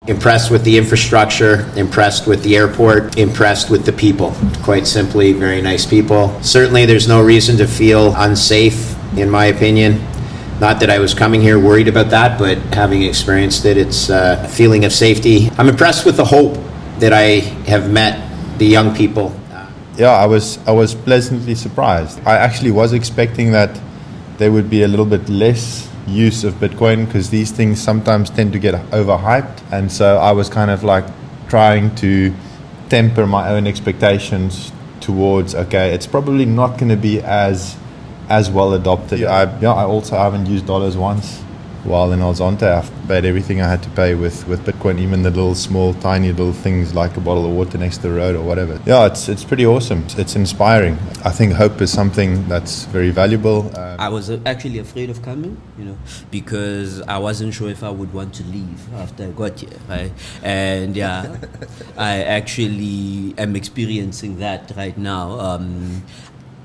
Impressed with the infrastructure, impressed with the airport, impressed with the people. Quite simply, very nice people. Certainly there's no reason to feel unsafe, in my opinion. Not that I was coming here worried about that, but having experienced it, it's a feeling of safety. I'm impressed with the hope that I have met the young people. Yeah, I was pleasantly surprised. I actually was expecting that there would be a little bit less use of Bitcoin because these things sometimes tend to get overhyped. And so I was kind of like trying to temper my own expectations towards, okay, it's probably not going to be as well adopted. I also haven't used dollars once while in El Zonte. I've paid everything I had to pay with Bitcoin, even the little small tiny little things like a bottle of water next to the road or whatever. Yeah, it's pretty awesome. It's inspiring. I think hope is something that's very valuable. I was actually afraid of coming, because I wasn't sure if I would want to leave after I got here, right? And yeah, I actually am experiencing that right now.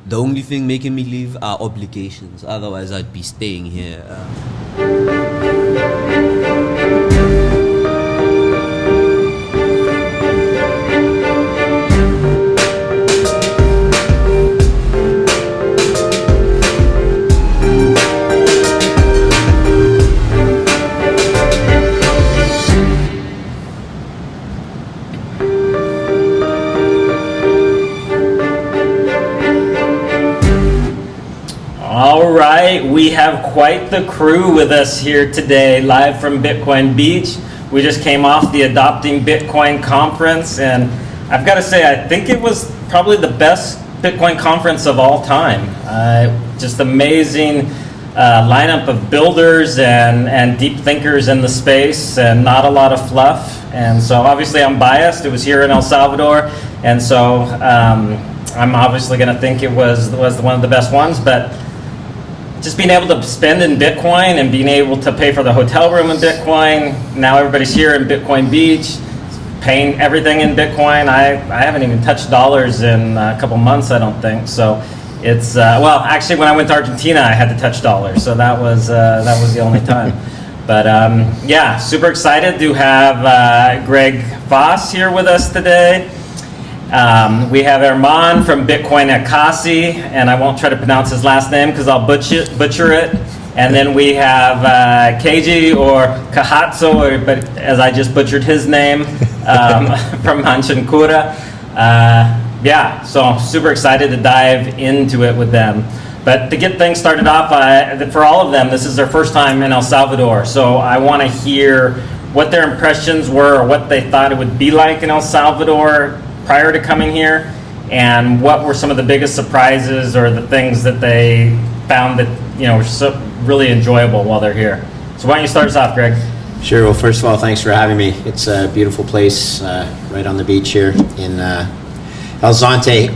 The only thing making me leave are obligations. Otherwise, I'd be staying here. All right, we have quite the crew with us here today, live from Bitcoin Beach. We just came off the Adopting Bitcoin Conference, and I've got to say, I think it was probably the best Bitcoin conference of all time. Just amazing lineup of builders and deep thinkers in the space, and not a lot of fluff. And so obviously I'm biased. It was here in El Salvador, and so I'm obviously going to think it was one of the best ones, but just being able to spend in Bitcoin and being able to pay for the hotel room in Bitcoin. Now everybody's here in Bitcoin Beach, paying everything in Bitcoin. I haven't even touched dollars in a couple months, I don't think. So it's, well, actually when I went to Argentina, I had to touch dollars. So that was the only time. But yeah, super excited to have Greg Foss here with us today. We have Hermann from Bitcoin Ekasi, and I won't try to pronounce his last name because I'll butcher it. And then we have Kg or Kgothatso, but as I just butchered his name, from Machankura. Yeah, so I'm super excited to dive into it with them. But to get things started off, for all of them, this is their first time in El Salvador. So I want to hear what their impressions were, or what they thought it would be like in El Salvador prior to coming here, and what were some of the biggest surprises or the things that they found that were so really enjoyable while they're here. So why don't you start us off, Greg? Sure. Well, first of all, thanks for having me. It's a beautiful place right on the beach here in El Zonte.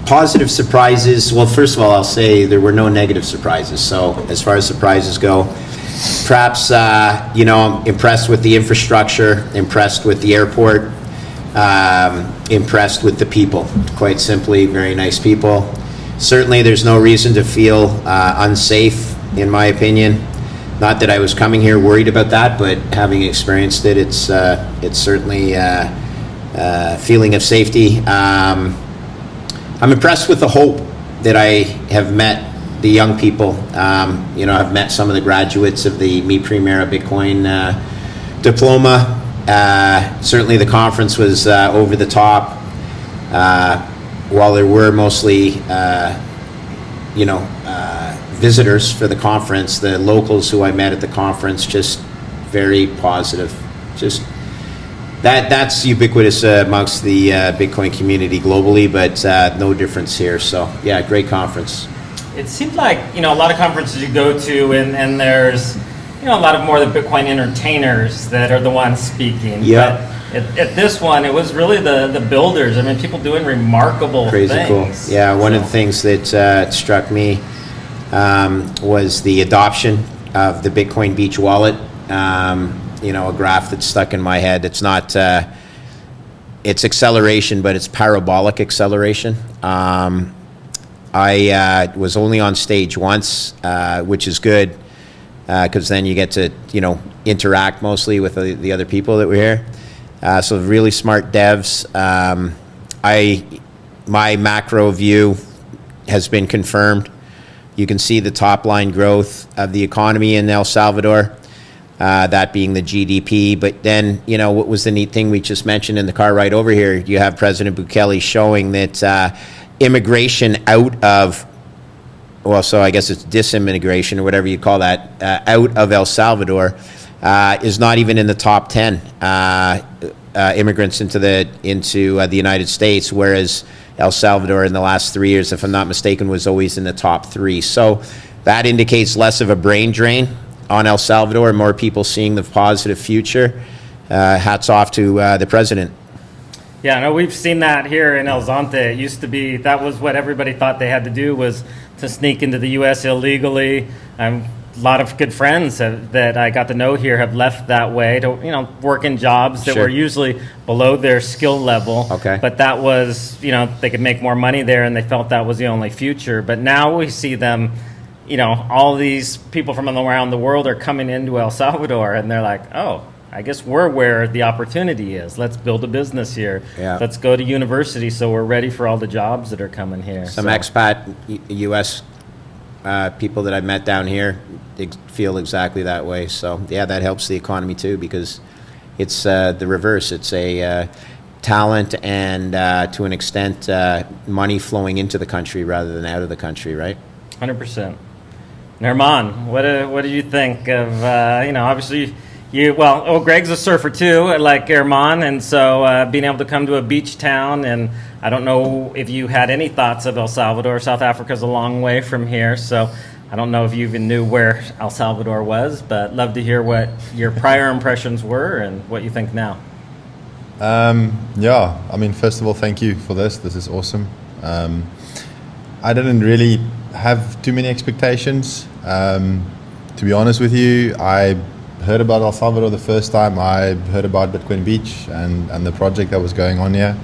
Positive surprises. Well, first of all, I'll say there were no negative surprises. So as far as surprises go, perhaps, I'm impressed with the infrastructure, impressed with the airport, impressed with the people. Quite simply, very nice people. Certainly there's no reason to feel unsafe, in my opinion. Not that I was coming here worried about that, but having experienced it, it's certainly a feeling of safety. I'm impressed with the hope that I have met the young people. I've met some of the graduates of the Mi Primera Bitcoin diploma. Certainly the conference was over the top. While there were mostly, visitors for the conference, the locals who I met at the conference, just very positive. Just that's ubiquitous amongst the Bitcoin community globally, but no difference here. So yeah, great conference. It seemed like, a lot of conferences you go to and there's, a lot of more the Bitcoin entertainers that are the ones speaking. Yeah. But at this one, it was really the builders. I mean, people doing remarkable Crazy things. Cool. Yeah, one of the things that struck me was the adoption of the Bitcoin Beach wallet. A graph that's stuck in my head. It's not, it's acceleration, but it's parabolic acceleration. I was only on stage once, which is good, because then you get to, interact mostly with the other people that were here. So really smart devs. My macro view has been confirmed. You can see the top line growth of the economy in El Salvador, that being the GDP. But then, what was the neat thing we just mentioned in the car ride over here? You have President Bukele showing that immigration out of, so I guess it's disimmigration or whatever you call that, out of El Salvador is not even in the top 10 immigrants into the United States, whereas El Salvador in the last 3 years, if I'm not mistaken, was always in the top 3. So that indicates less of a brain drain on El Salvador and more people seeing the positive future. Hats off to the president. Yeah, no, we've seen that here in El Zonte. It used to be, that was what everybody thought they had to do, was to sneak into the U.S. illegally. A lot of good friends that I got to know here have left that way to, work in jobs that were usually below their skill level. Okay. But that was, they could make more money there, and they felt that was the only future. But now we see them, all these people from around the world are coming into El Salvador, and they're like, oh, I guess we're where the opportunity is. Let's build a business here. Yeah. Let's go to university so we're ready for all the jobs that are coming here. Some expat U.S. People that I've met down here feel exactly that way. So, yeah, that helps the economy too, because it's the reverse. It's a talent and, to an extent, money flowing into the country rather than out of the country, right? 100%. Herman, what do you think of, obviously... Greg's a surfer too, like Herman, and so being able to come to a beach town, and I don't know if you had any thoughts of El Salvador. South Africa's a long way from here, so I don't know if you even knew where El Salvador was, but love to hear what your prior impressions were and what you think now. First of all, thank you for this. This is awesome. I didn't really have too many expectations. To be honest with you, I heard about El Salvador the first time I heard about Bitcoin Beach and the project that was going on here.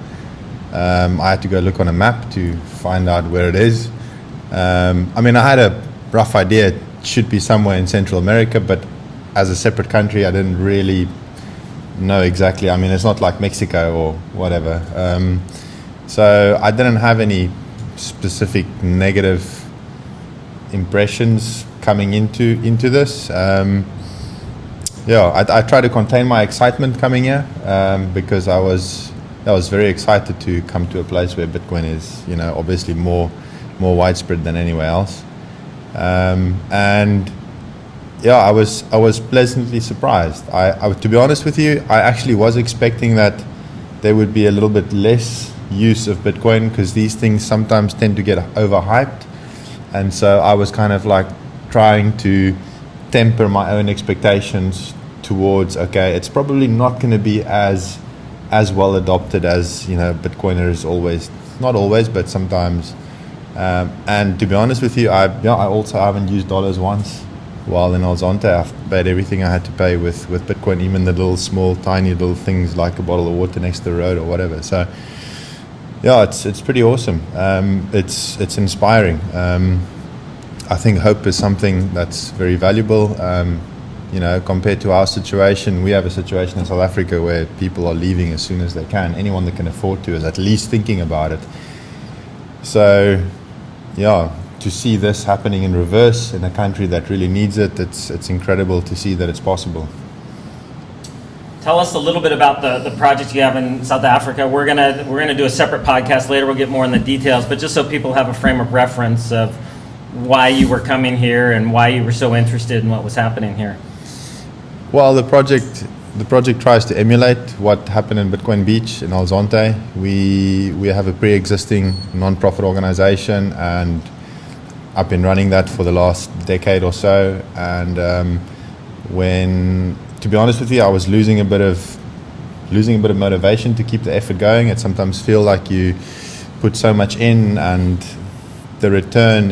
I had to go look on a map to find out where it is. I had a rough idea it should be somewhere in Central America, but as a separate country, I didn't really know exactly. It's not like Mexico or whatever. So I didn't have any specific negative impressions coming into this. I tried to contain my excitement coming here because I was very excited to come to a place where Bitcoin is, obviously more widespread than anywhere else. I was pleasantly surprised. I to be honest with you, I actually was expecting that there would be a little bit less use of Bitcoin because these things sometimes tend to get overhyped, and so I was kind of like trying to temper my own expectations towards, okay, it's probably not going to be as well adopted as Bitcoiners always, not always, but sometimes. And to be honest with you, I also haven't used dollars once while in El Zonte. I've paid everything I had to pay with Bitcoin, even the little small tiny little things like a bottle of water next to the road or whatever. So it's pretty awesome. It's inspiring. I think hope is something that's very valuable. Compared to our situation, we have a situation in South Africa where people are leaving as soon as they can. Anyone that can afford to is at least thinking about it. So, to see this happening in reverse in a country that really needs it, it's incredible to see that it's possible. Tell us a little bit about the project you have in South Africa. We're gonna do a separate podcast later. We'll get more in the details, but just so people have a frame of reference of why you were coming here and why you were so interested in what was happening here. Well, the project tries to emulate what happened in Bitcoin Beach in El Zonte. We have a pre-existing non-profit organization, and I've been running that for the last decade or so. And to be honest with you, I was losing a bit of motivation to keep the effort going. It sometimes feel like you put so much in and the return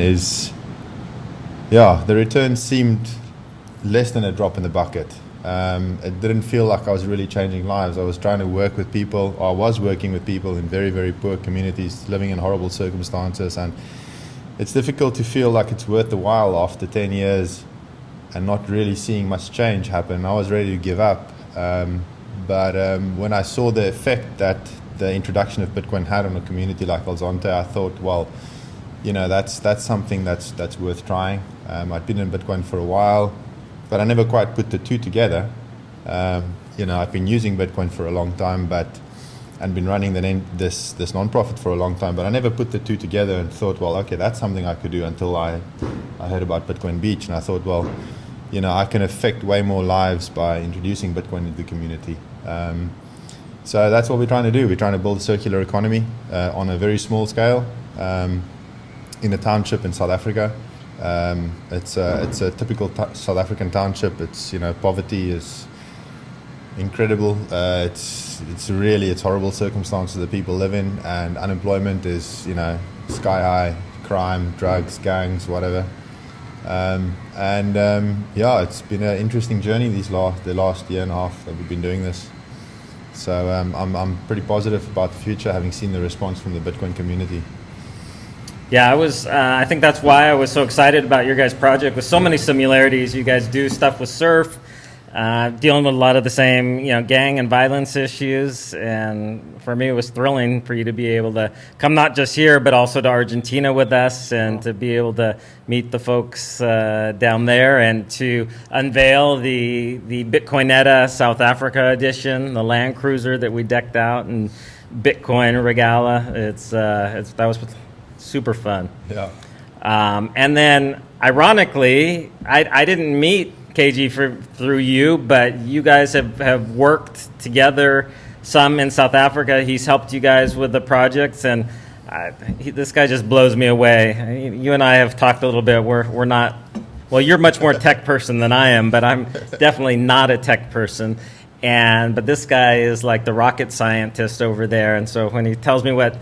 seemed less than a drop in the bucket. It didn't feel like I was really changing lives. I was trying to work with people, or I was working with people in very, very poor communities, living in horrible circumstances, and it's difficult to feel like it's worth the while after 10 years and not really seeing much change happen. I was ready to give up. But when I saw the effect that the introduction of Bitcoin had on a community like El Zonte, I thought, well, that's something that's worth trying. I'd been in Bitcoin for a while, but I never quite put the two together. I've been using Bitcoin for a long time, and been running this non-profit for a long time, but I never put the two together and thought, well, okay, that's something I could do, until I heard about Bitcoin Beach, and I thought, well, I can affect way more lives by introducing Bitcoin into the community. So that's what we're trying to do. We're trying to build a circular economy on a very small scale in a township in South Africa. It's a typical South African township. It's poverty is incredible. It's horrible circumstances that people live in, and unemployment is sky high. Crime, drugs, gangs, whatever. It's been an interesting journey the last year and a half that we've been doing this. So I'm pretty positive about the future, having seen the response from the Bitcoin community. Yeah, I think that's why I was so excited about your guys' project, with so many similarities. You guys do stuff with surf, dealing with a lot of the same, gang and violence issues. And for me, it was thrilling for you to be able to come not just here, but also to Argentina with us, and to be able to meet the folks down there, and to unveil the Bitcoinetta South Africa edition, the Land Cruiser that we decked out in Bitcoin regala. That was super fun. Yeah. And then, ironically, I didn't meet KG through you, but you guys have worked together some in South Africa. He's helped you guys with the projects, and this guy just blows me away. You and I have talked a little bit. We're not, well, you're much more tech person than I am, but I'm definitely not a tech person. But this guy is like the rocket scientist over there, and so when he tells me what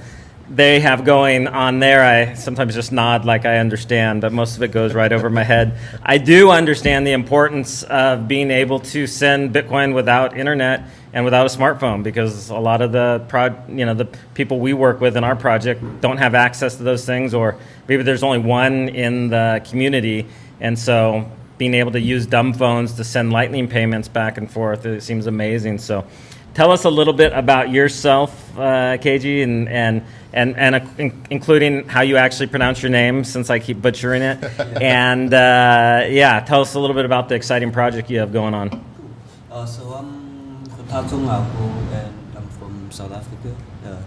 they have going on there, I sometimes just nod like I understand, but most of it goes right over my head. I do understand the importance of being able to send Bitcoin without internet and without a smartphone, because a lot of the people we work with in our project don't have access to those things, or maybe there's only one in the community, and so being able to use dumb phones to send lightning payments back and forth, it seems amazing. So tell us a little bit about yourself, KG, and including how you actually pronounce your name, since I keep butchering it. And tell us a little bit about the exciting project you have going on. So I'm Kgothatso Ngako, and I'm from South Africa.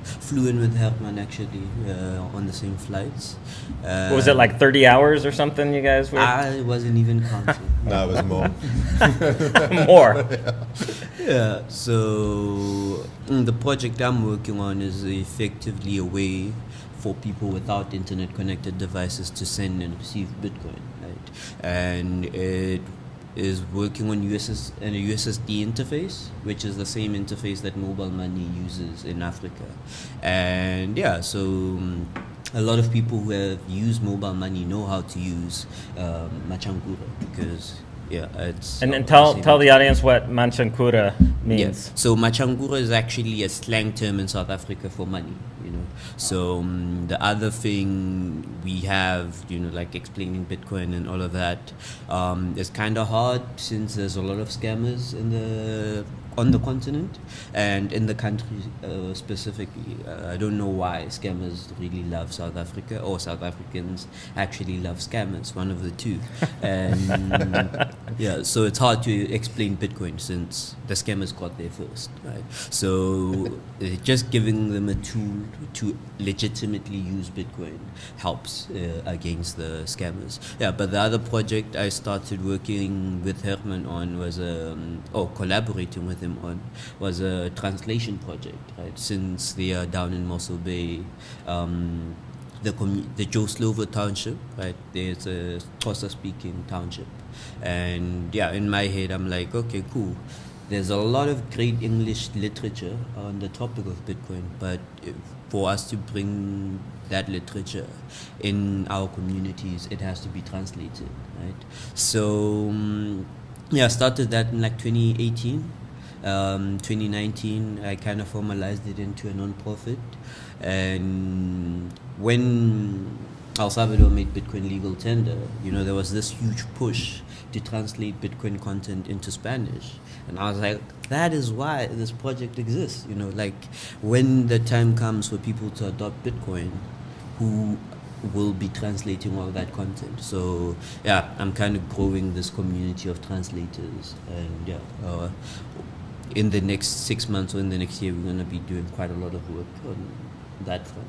Flew in with Hermann actually on the same flights. Was it like 30 hours or something you guys were? I wasn't even counting. No, it was more. More. Yeah, so the project I'm working on is effectively a way for people without internet-connected devices to send and receive Bitcoin, right? And it is working on a USSD interface, which is the same interface that mobile money uses in Africa. And so a lot of people who have used mobile money know how to use Machankura, because it's... And tell the audience what Machankura means. Yes. So Machankura is actually a slang term in South Africa for money, So the other thing we have, like explaining Bitcoin and all of that, is kind of hard, since there's a lot of scammers on the continent and in the country specifically. I don't know why scammers really love South Africa, or South Africans actually love scammers, one of the two. And so it's hard to explain Bitcoin, since the scammers got there first, right? So just giving them a tool to legitimately use Bitcoin helps against the scammers. But the other project I started working with Hermann on was collaborating with him on was a translation project, right? Since they are down in Mossel Bay, the Joe Slovo township, right? There's a Xhosa speaking township, and in my head I'm like, okay, cool. There's a lot of great English literature on the topic of Bitcoin, but for us to bring that literature in our communities, it has to be translated, right? So I started that in like 2018. 2019, I kind of formalized it into a non-profit, and when El Salvador made Bitcoin legal tender, there was this huge push to translate Bitcoin content into Spanish. And I was like, that is why this project exists. Like when the time comes for people to adopt Bitcoin, who will be translating all that content? So yeah, I'm kind of growing this community of translators, and yeah, in the next 6 months or in the next year, we're going to be doing quite a lot of work on that front.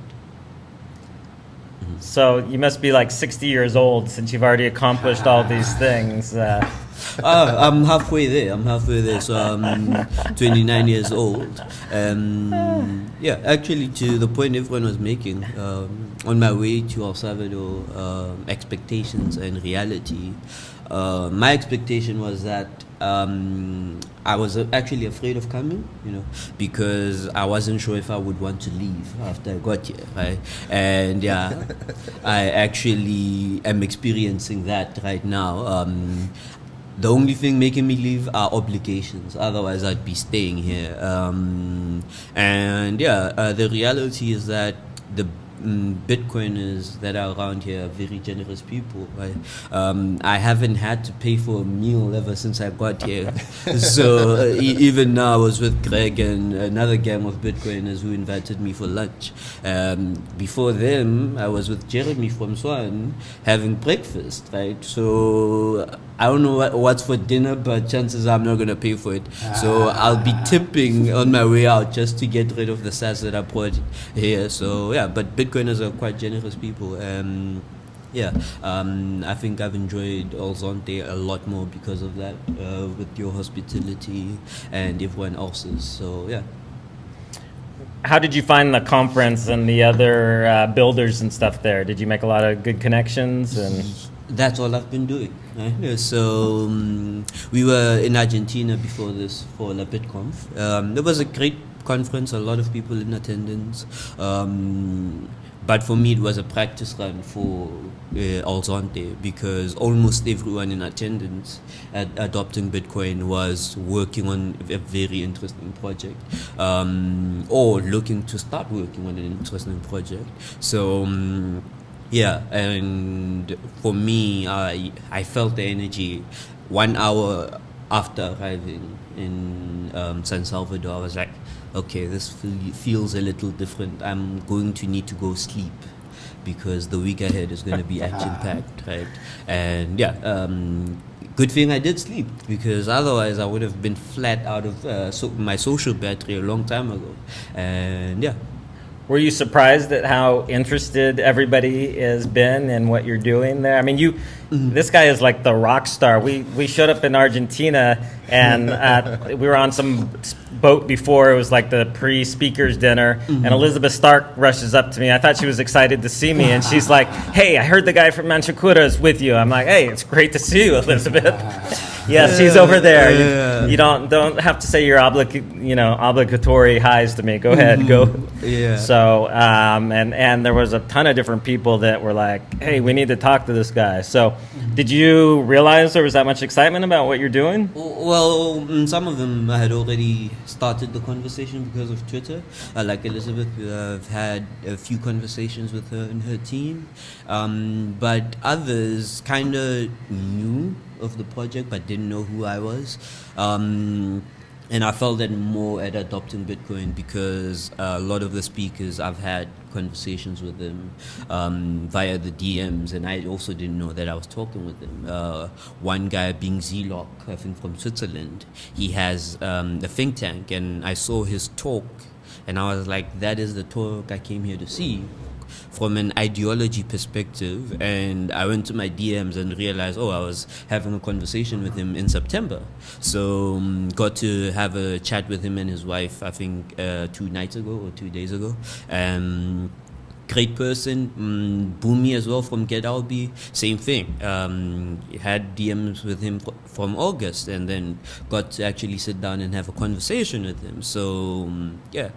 So you must be like 60 years old since you've already accomplished all these things. I'm halfway there. So I'm 29 years old. Yeah, actually, to the point everyone was making, on my way to El Salvador, expectations and reality. My expectation was that I was actually afraid of coming, because I wasn't sure if I would want to leave after I got here, right? And yeah, I actually am experiencing that right now. The only thing making me leave are obligations. Otherwise, I'd be staying here. And yeah, the reality is that the Bitcoiners that are around here are very generous people, right? I haven't had to pay for a meal ever since I got here. So even now I was with Greg and another gang of Bitcoiners who invited me for lunch. Before them, I was with Jeremy from Swan having breakfast, right? So I don't know what's for dinner, but chances are I'm not going to pay for it. So I'll be tipping on my way out just to get rid of the sats that I brought here. So yeah, but Bitcoiners are quite generous people. Yeah, I think I've enjoyed El Zonte a lot more because of that, with your hospitality and everyone else's. So yeah. How did you find the conference and the other builders and stuff there? Did you make a lot of good connections? And that's all I've been doing. Right? So we were in Argentina before this for La BitConf. It was a great conference, a lot of people in attendance. But for me, it was a practice run for El Zonte, because almost everyone in attendance at Adopting Bitcoin was working on a very interesting project, or looking to start working on an interesting project. So yeah, and for me, I felt the energy 1 hour after arriving in San Salvador. I was like, okay, this feels a little different. I'm going to need to go sleep, because the week ahead is going to be action-packed, right? And yeah, good thing I did sleep, because otherwise I would have been flat out of my social battery a long time ago. And yeah. were you surprised at how interested everybody has been in what you're doing there? I mean, this guy is like the rock star. We showed up in Argentina, and we were on some boat before. It was like the pre-speakers dinner, and Elizabeth Stark rushes up to me. I thought she was excited to see me, and she's like, "Hey, I heard the guy from Machankura is with you." I'm like, "Hey, it's great to see you, Elizabeth." Yes, he's over there. You don't have to say your obligatory highs to me. Go ahead, go. Yeah. So and there was a ton of different people that were like, "Hey, we need to talk to this guy." So, did you realize there was that much excitement about what you're doing? Well, some of them I had already started the conversation because of Twitter. Like Elizabeth, I've had a few conversations with her and her team, but others kind of knew of the project but didn't know who I was. And I felt that more at Adopting Bitcoin, because a lot of the speakers, I've had conversations with them via the DMs, and I also didn't know that I was talking with them. One guy being Zlock, I think from Switzerland, he has a think tank, and I saw his talk, and I was like, that is the talk I came here to see, from an ideology perspective. And I went to my DMs and realized, I was having a conversation with him in September. So got to have a chat with him and his wife, I think 2 nights ago or 2 days ago. Great person. Boomy as well from Get Albi, same thing. Had DMs with him from August, and then got to actually sit down and have a conversation with him. So yeah.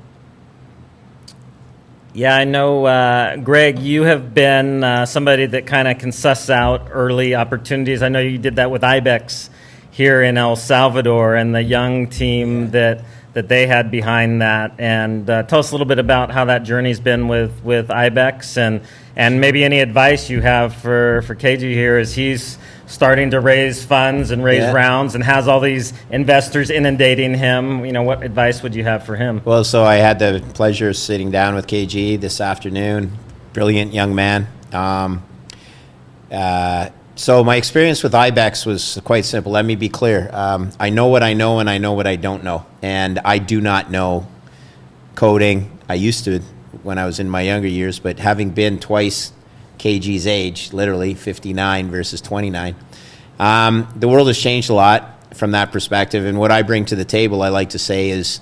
Yeah, I know, Greg, you have been somebody that kind of can suss out early opportunities. I know you did that with Ibex here in El Salvador and the young team that they had behind that. And tell us a little bit about how that journey's been with IBEX and maybe any advice you have for KG here as he's starting to raise funds and raise rounds and has all these investors inundating him. You know, what advice would you have for him? Well, so I had the pleasure of sitting down with KG this afternoon. Brilliant young man. So my experience with IBEX was quite simple. Let me be clear. I know what I know and I know what I don't know. And I do not know coding. I used to when I was in my younger years, but having been twice KG's age, literally 59 versus 29, the world has changed a lot from that perspective. And what I bring to the table, I like to say, is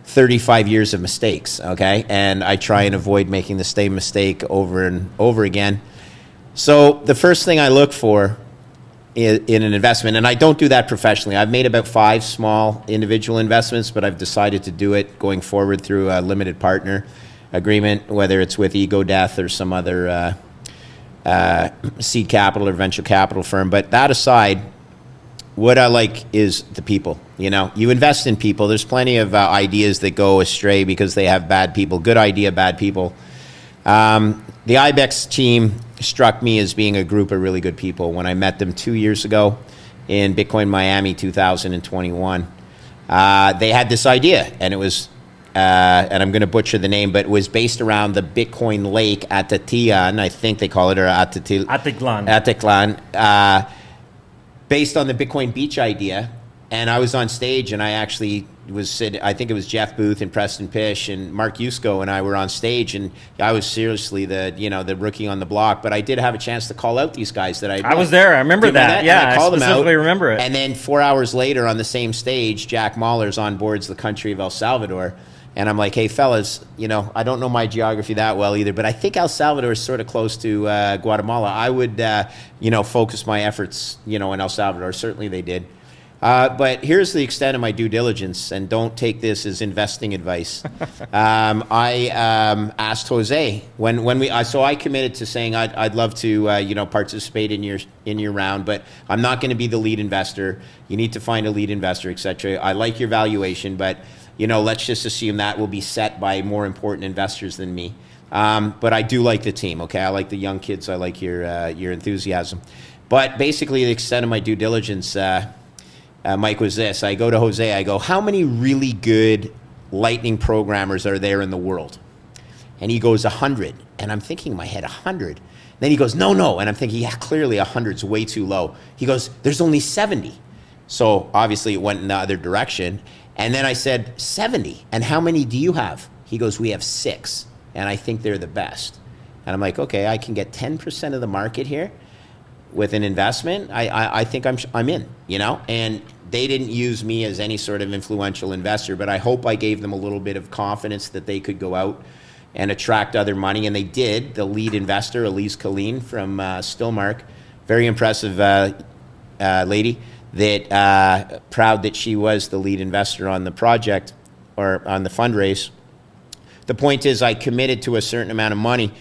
35 years of mistakes, okay? And I try and avoid making the same mistake over and over again. So the first thing I look for in an investment, and I don't do that professionally. I've made about 5 small individual investments, but I've decided to do it going forward through a limited partner agreement, whether it's with Kgothatso or some other seed capital or venture capital firm. But that aside, what I like is the people. You know, you invest in people. There's plenty of ideas that go astray because they have bad people. Good idea, bad people. The IBEX team struck me as being a group of really good people. When I met them 2 years ago in Bitcoin Miami 2021, they had this idea, and it was, and I'm going to butcher the name, but it was based around the Bitcoin lake Atatian, I think they call it, or Atitlan, based on the Bitcoin beach idea. And I was on stage, and I actually I think it was Jeff Booth and Preston Pish and Mark Yusko and I were on stage, and I was seriously the rookie on the block. But I did have a chance to call out these guys that I was there. I remember that. Yeah, I specifically remember it. And then 4 hours later on the same stage, Jack Mahler's on boards the country of El Salvador. And I'm like, hey, fellas, I don't know my geography that well either, but I think El Salvador is sort of close to Guatemala. I would, focus my efforts, in El Salvador. Certainly they did. But here's the extent of my due diligence, and don't take this as investing advice. I asked Jose so I committed to saying I'd love to participate in your round, but I'm not going to be the lead investor. You need to find a lead investor, etc. I like your valuation, but let's just assume that will be set by more important investors than me. But I do like the team. Okay, I like the young kids. I like your enthusiasm. But basically, the extent of my due diligence. Mike, was this. I go to Jose, I go, how many really good Lightning programmers are there in the world? And he goes, 100. And I'm thinking in my head, 100. Then he goes, no. And I'm thinking, yeah, clearly 100's way too low. He goes, there's only 70. So obviously it went in the other direction. And then I said, 70. And how many do you have? He goes, we have 6. And I think they're the best. And I'm like, okay, I can get 10% of the market here with an investment. I think I'm in, and they didn't use me as any sort of influential investor, but I hope I gave them a little bit of confidence that they could go out and attract other money, and they did. The lead investor, Elise Colleen from Stillmark, very impressive lady, that proud that she was the lead investor on the project or on the fundraise. The point is, I committed to a certain amount of money,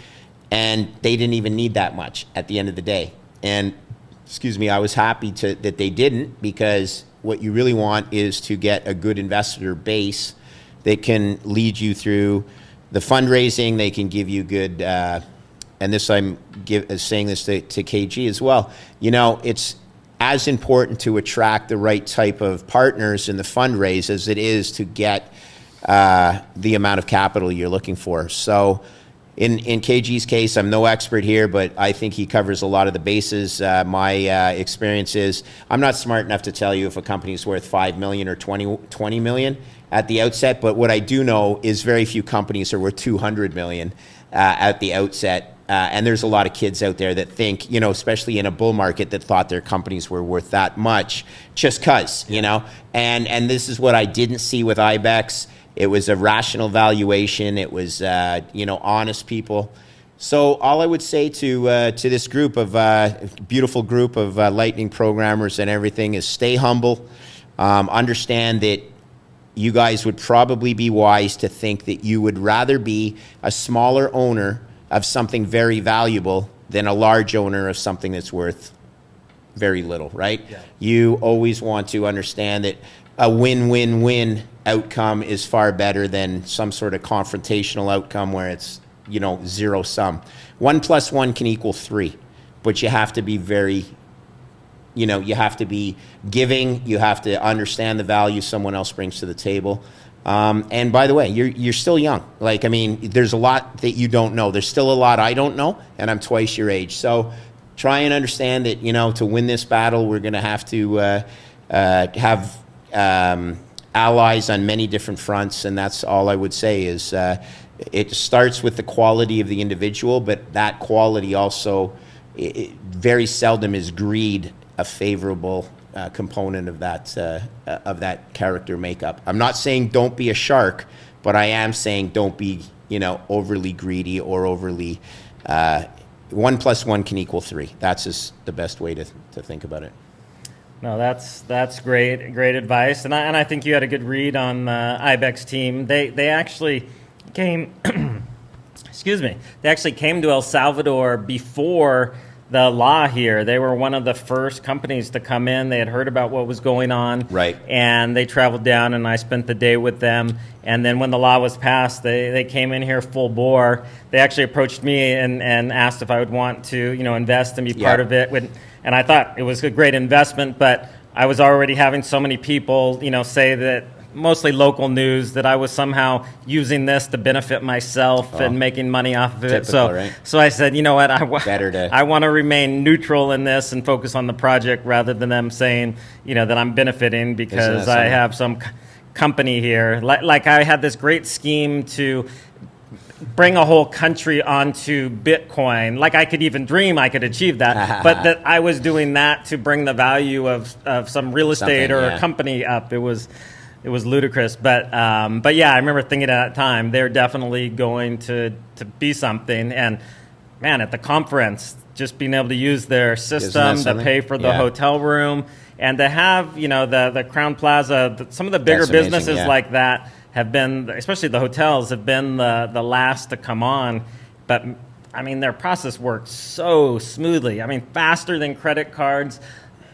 and they didn't even need that much at the end of the day. And, I was happy that they didn't, because what you really want is to get a good investor base that can lead you through the fundraising. They can give you good, and this I'm saying this to KG as well. It's as important to attract the right type of partners in the fundraise as it is to get the amount of capital you're looking for. So, in KG's case, I'm no expert here, but I think he covers a lot of the bases. My experience is I'm not smart enough to tell you if a company is worth 5 million or 20 million at the outset, but what I do know is very few companies are worth 200 million at the outset. And there's a lot of kids out there that think, especially in a bull market, that thought their companies were worth that much just because, And this is what I didn't see with IBEX. It was a rational valuation. It was, honest people. So all I would say to this group of beautiful group of Lightning programmers and everything is stay humble. Understand that you guys would probably be wise to think that you would rather be a smaller owner of something very valuable than a large owner of something that's worth very little, right? Yeah. You always want to understand that a win-win-win outcome is far better than some sort of confrontational outcome where it's, zero sum. 1 + 1 can equal 3, but you have to be very, you have to be giving. You have to understand the value someone else brings to the table. And by the way, you're still young. There's a lot that you don't know. There's still a lot I don't know, and I'm twice your age. So try and understand that, to win this battle, we're going to have to have allies on many different fronts, and that's all I would say is it starts with the quality of the individual, but that quality also, very seldom is greed a favorable component of that character makeup. I'm not saying don't be a shark, but I am saying don't be, overly greedy or overly. 1 + 1 can equal 3. That's just the best way to think about it. No, that's great advice, and I think you had a good read on the IBEX team. They actually came, excuse me, they actually came to El Salvador before the law here. They were one of the first companies to come in. They had heard about what was going on, right? And they traveled down, and I spent the day with them. And then when the law was passed, they came in here full bore. They actually approached me and asked if I would want to, invest and be part of it. And I thought it was a great investment, but I was already having so many people, say that, mostly local news, that I was somehow using this to benefit myself and making money off of it. Typical, right? So I said, you know what, I want to remain neutral in this and focus on the project rather than them saying, that I'm benefiting because I have some company here. Like I had this great scheme to bring a whole country onto Bitcoin. Like I could even dream I could achieve that, but that I was doing that to bring the value of some real estate or a company up. It was ludicrous, but yeah, I remember thinking at that time they're definitely going to be something. And man, at the conference, just being able to use their system to pay for the hotel room and to have the Crown Plaza, some of the bigger businesses like that have been, especially the hotels, have been the last to come on. But their process works so smoothly. Faster than credit cards.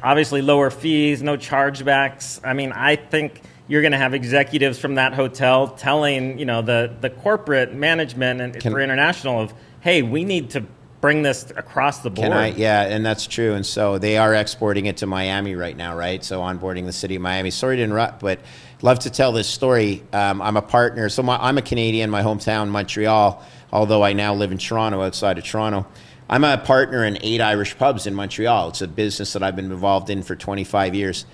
Obviously, lower fees, no chargebacks. I think you're going to have executives from that hotel telling, the corporate management and for international of, hey, we need to bring this across the board. And that's true. And so they are exporting it to Miami right now, right? So onboarding the city of Miami. Sorry to interrupt, but love to tell this story. I'm a partner. So I'm a Canadian, my hometown, Montreal, although I now live in Toronto, outside of Toronto. I'm a partner in 8 Irish pubs in Montreal. It's a business that I've been involved in for 25 years.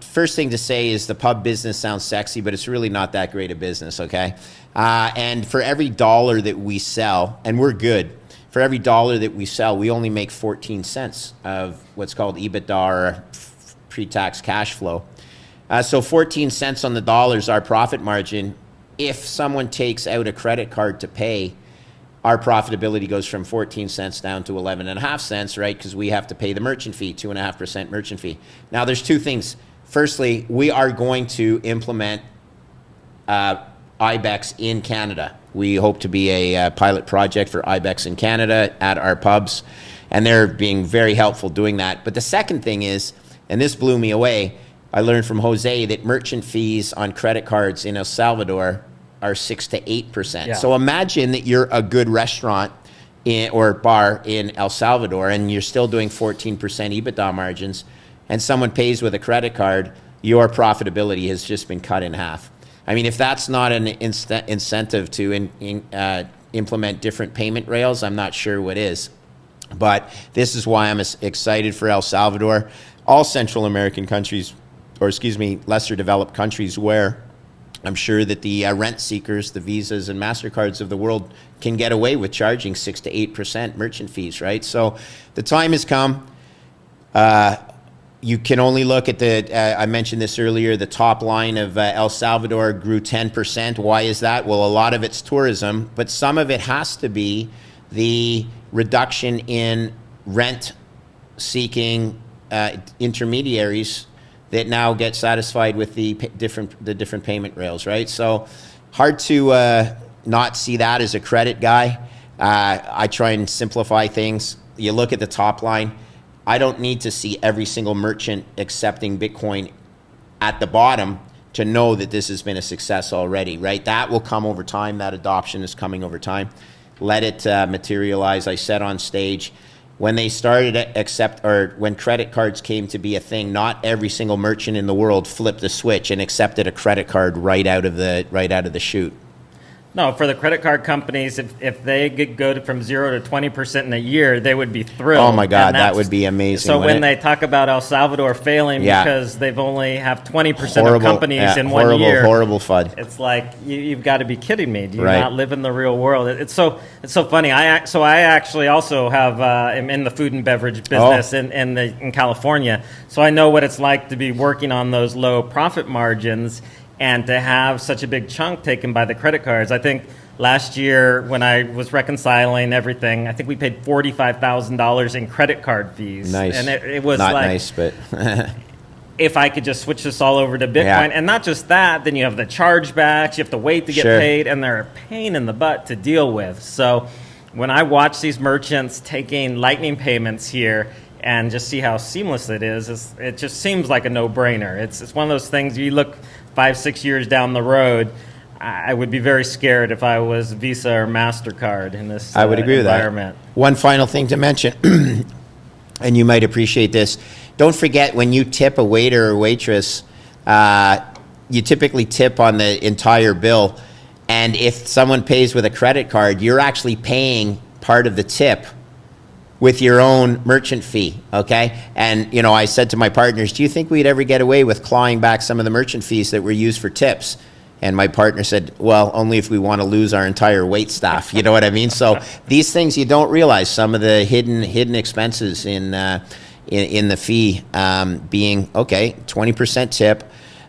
First thing to say is the pub business sounds sexy, but it's really not that great a business, okay? And for every dollar that we sell, and we're good, for every dollar that we sell, we only make 14 cents of what's called EBITDA, or pre-tax cash flow. So 14 cents on the dollar is our profit margin. If someone takes out a credit card to pay, our profitability goes from 14 cents down to 11.5 cents, right? Because we have to pay the merchant fee, 2.5% merchant fee. Now, there's two things. Firstly, we are going to implement IBEX in Canada. We hope to be a pilot project for IBEX in Canada at our pubs, and they're being very helpful doing that. But the second thing is, and this blew me away, I learned from Jose that merchant fees on credit cards in El Salvador are 6 to 8%. Yeah. So imagine that you're a good restaurant or bar in El Salvador and you're still doing 14% EBITDA margins, and someone pays with a credit card, your profitability has just been cut in half. If that's not an incentive to implement different payment rails, I'm not sure what is. But this is why I'm excited for El Salvador. All Central American countries, or lesser developed countries, where I'm sure that the rent seekers, the Visas and MasterCards of the world can get away with charging 6 to 8% merchant fees, right? So the time has come. You can only look at I mentioned this earlier, the top line of El Salvador grew 10%. Why is that? Well, a lot of it's tourism, but some of it has to be the reduction in rent-seeking intermediaries that now get satisfied with the different payment rails, right? So hard to not see that as a credit guy. I try and simplify things. You look at the top line. I don't need to see every single merchant accepting Bitcoin at the bottom to know that this has been a success already, right? That will come over time. That adoption is coming over time. Let it materialize. I said on stage, when they started to when credit cards came to be a thing, not every single merchant in the world flipped the switch and accepted a credit card right out of the chute. No, for the credit card companies, if they could go from 0 to 20% in a year, they would be thrilled. Oh my God, that would be amazing. So when they talk about El Salvador failing because they've only have 20% of companies in 1 year, horrible FUD. It's like you've got to be kidding me. Do you not live in the real world? It's so funny. I actually also am in the food and beverage business in California, so I know what it's like to be working on those low profit margins. And to have such a big chunk taken by the credit cards. I think last year when I was reconciling everything, I think we paid $45,000 in credit card fees. Nice. And it was not like, nice, but if I could just switch this all over to Bitcoin. And not just that, then you have the chargebacks, you have to wait to get paid, and they're a pain in the butt to deal with. So when I watch these merchants taking lightning payments here and just see how seamless it is, it just seems like a no-brainer. It's one of those things you look 5-6 years down the road, I would be very scared if I was Visa or MasterCard in this I would agree environment. With that. One final thing to mention, and you might appreciate this, don't forget when you tip a waiter or waitress, you typically tip on the entire bill, and if someone pays with a credit card, you're actually paying part of the tip with your own merchant fee, okay? And, I said to my partners, do you think we'd ever get away with clawing back some of the merchant fees that were used for tips? And my partner said, well, only if we want to lose our entire wait staff, you know what I mean? So these things you don't realize, some of the hidden expenses in the fee being, 20% tip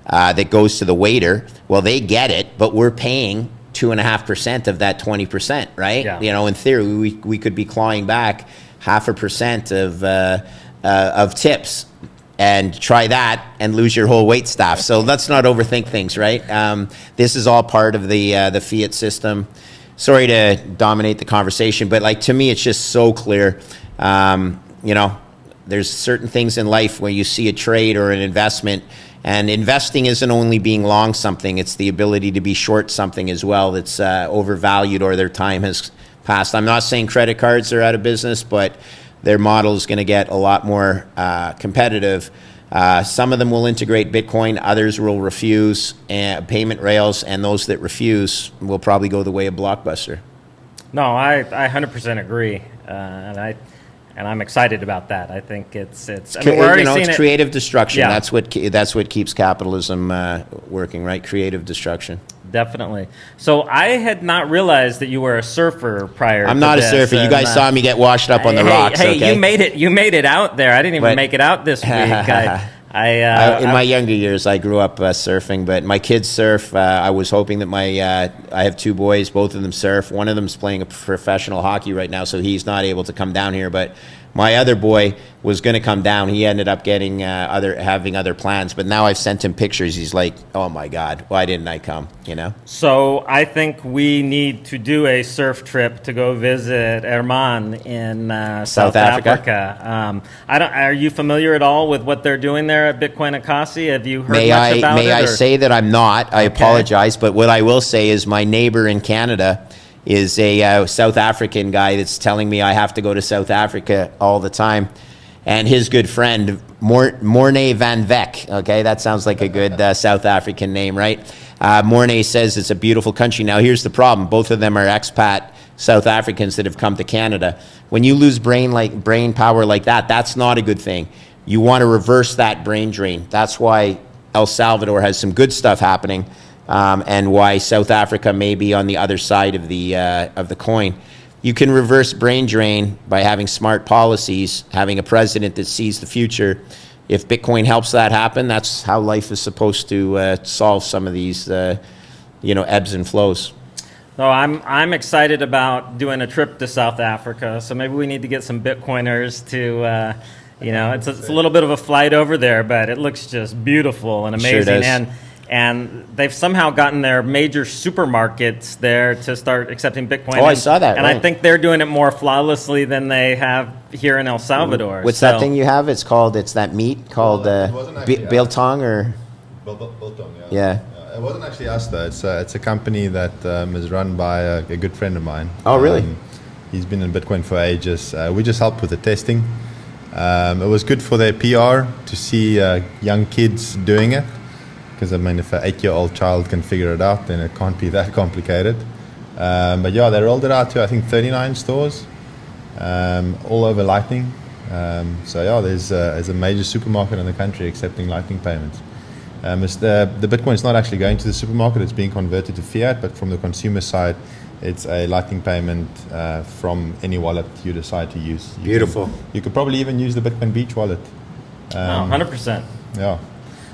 that goes to the waiter. Well, they get it, but we're paying 2.5% of that 20%, right? Yeah. In theory, we could be clawing back 0.5% of tips, and try that and lose your whole wait staff. So let's not overthink things, right? This is all part of the fiat system. Sorry to dominate the conversation, but to me, it's just so clear. There's certain things in life where you see a trade or an investment, and investing isn't only being long something; it's the ability to be short something as well that's overvalued or their time has passed. I'm not saying credit cards are out of business, but their model is going to get a lot more competitive. Some of them will integrate Bitcoin, others will refuse payment rails, and those that refuse will probably go the way of Blockbuster. No, I 100% agree, and I'm excited about that. I think it's. I mean, we're already seeing it's creative destruction. Yeah. That's what keeps capitalism working, right? Creative destruction. Definitely. So I had not realized that you were a surfer prior. I'm not a surfer. You guys saw me get washed up on the rocks. Hey, okay? you made it out there. I didn't even make it out this week. In my younger years, I grew up surfing, but my kids surf. I was hoping that I have 2 boys, both of them surf. One of them's playing a professional hockey right now, so he's not able to come down here. But my other boy was going to come down. He ended up getting having other plans, but now I've sent him pictures. He's like, "Oh my God, why didn't I come?" So I think we need to do a surf trip to go visit Hermann in South Africa. Are you familiar at all with what they're doing there at Bitcoin Ekasi? Have you heard much about it? May I say that I'm not? I apologize, but what I will say is my neighbor in Canada is a South African guy that's telling me I have to go to South Africa all the time. And his good friend, Morne van Veck, okay, that sounds like a good South African name, right? Morne says it's a beautiful country. Now, here's the problem. Both of them are expat South Africans that have come to Canada. When you lose brain power like that, that's not a good thing. You want to reverse that brain drain. That's why El Salvador has some good stuff happening. And why South Africa may be on the other side of the coin. You can reverse brain drain by having smart policies, having a president that sees the future. If Bitcoin helps that happen, that's how life is supposed to solve some of these, ebbs and flows. No, I'm excited about doing a trip to South Africa. So maybe we need to get some Bitcoiners to. It's a little bit of a flight over there, but it looks just beautiful and amazing. Sure does. and they've somehow gotten their major supermarkets there to start accepting Bitcoin. Oh, I saw that, and right. I think they're doing it more flawlessly than they have here in El Salvador. What's So- that thing you have? It's that meat called Well, it wasn't actually biltong or Biltong, yeah. It wasn't actually us though. It's a company that is run by a good friend of mine. Oh, really? He's been in Bitcoin for ages. We just helped with the testing. It was good for their PR to see young kids doing it. Because, I mean, if an 8-year-old child can figure it out, then it can't be that complicated. But yeah, they rolled it out to, I think, 39 stores, all over Lightning. So yeah, there's a major supermarket in the country accepting Lightning payments. The Bitcoin is not actually going to the supermarket, it's being converted to fiat, but from the consumer side, it's a Lightning payment from any wallet you decide to use. Beautiful. You could probably even use the Bitcoin Beach wallet. 100%. Yeah.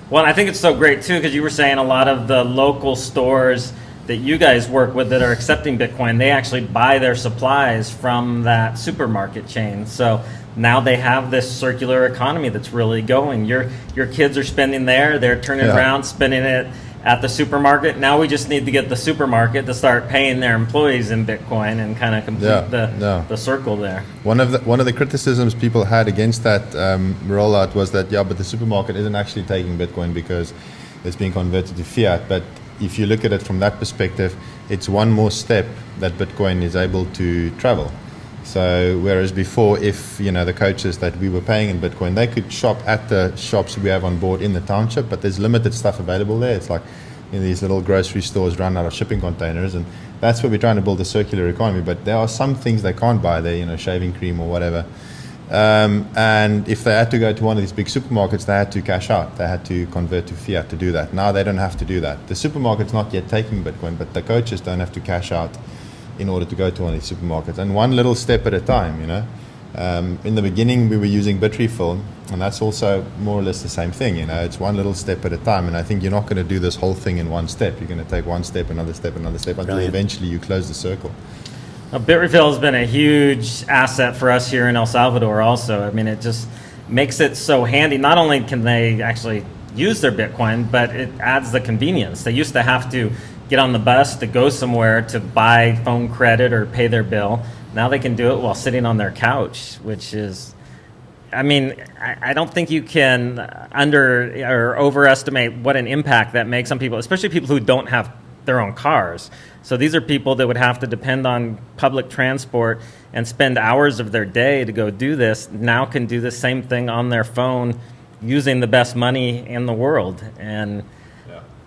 Well, I think it's so great too, because you were saying a lot of the local stores that you guys work with that are accepting Bitcoin, they actually buy their supplies from that supermarket chain. So now they have this circular economy that's really going. Your kids are spending there, they're turning around, spending it at the supermarket. Now we just need to get the supermarket to start paying their employees in Bitcoin and kind of complete the circle there. One of the criticisms people had against that rollout was that but the supermarket isn't actually taking Bitcoin because it's being converted to fiat. But if you look at it from that perspective, it's one more step that Bitcoin is able to travel. So whereas before, if the coaches that we were paying in Bitcoin, they could shop at the shops we have on board in the township, but there's limited stuff available there. It's like these little grocery stores run out of shipping containers, and that's where we're trying to build a circular economy. But there are some things they can't buy there, shaving cream or whatever. And if they had to go to one of these big supermarkets, they had to cash out. They had to convert to fiat to do that. Now they don't have to do that. The supermarket's not yet taking Bitcoin, but the coaches don't have to cash out in order to go to one of these supermarkets. And one little step at a time, In the beginning, we were using Bitrefill, and that's also more or less the same thing, It's one little step at a time, and I think you're not going to do this whole thing in one step. You're going to take one step, another step, another step, until eventually you close the circle. Bitrefill has been a huge asset for us here in El Salvador also. I mean, it just makes it so handy. Not only can they actually use their Bitcoin, but it adds the convenience. They used to have to get on the bus to go somewhere to buy phone credit or pay their bill. Now they can do it while sitting on their couch, which is, I don't think you can under or overestimate what an impact that makes on people, especially people who don't have their own cars. So these are people that would have to depend on public transport and spend hours of their day to go do this, now can do the same thing on their phone using the best money in the world. And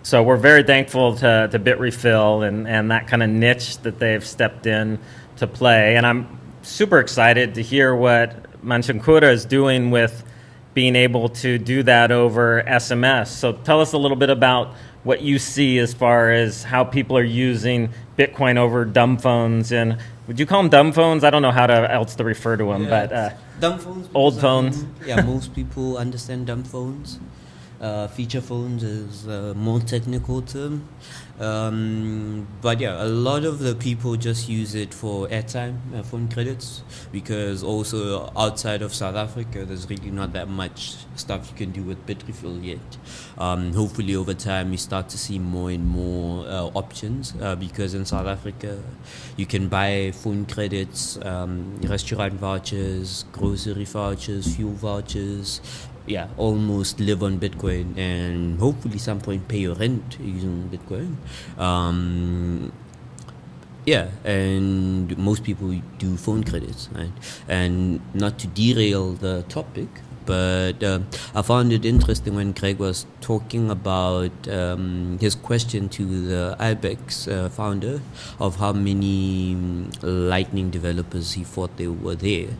so we're very thankful to Bitrefill and that kind of niche that they've stepped in to play. And I'm super excited to hear what Machankura is doing with being able to do that over SMS. So tell us a little bit about what you see as far as how people are using Bitcoin over dumb phones. And would you call them dumb phones? I don't know how else to refer to them, but dumb phones, old phones. Most people understand dumb phones. Feature phones is a more technical term. But a lot of the people just use it for airtime, phone credits, because also outside of South Africa, there's really not that much stuff you can do with Bitrefill yet. Hopefully over time, we start to see more and more options, because in South Africa, you can buy phone credits, restaurant vouchers, grocery vouchers, fuel vouchers, almost live on Bitcoin, and hopefully some point pay your rent using Bitcoin. And most people do phone credits, right? And not to derail the topic, but I found it interesting when Greg was talking about his question to the IBEX founder of how many Lightning developers he thought they were there.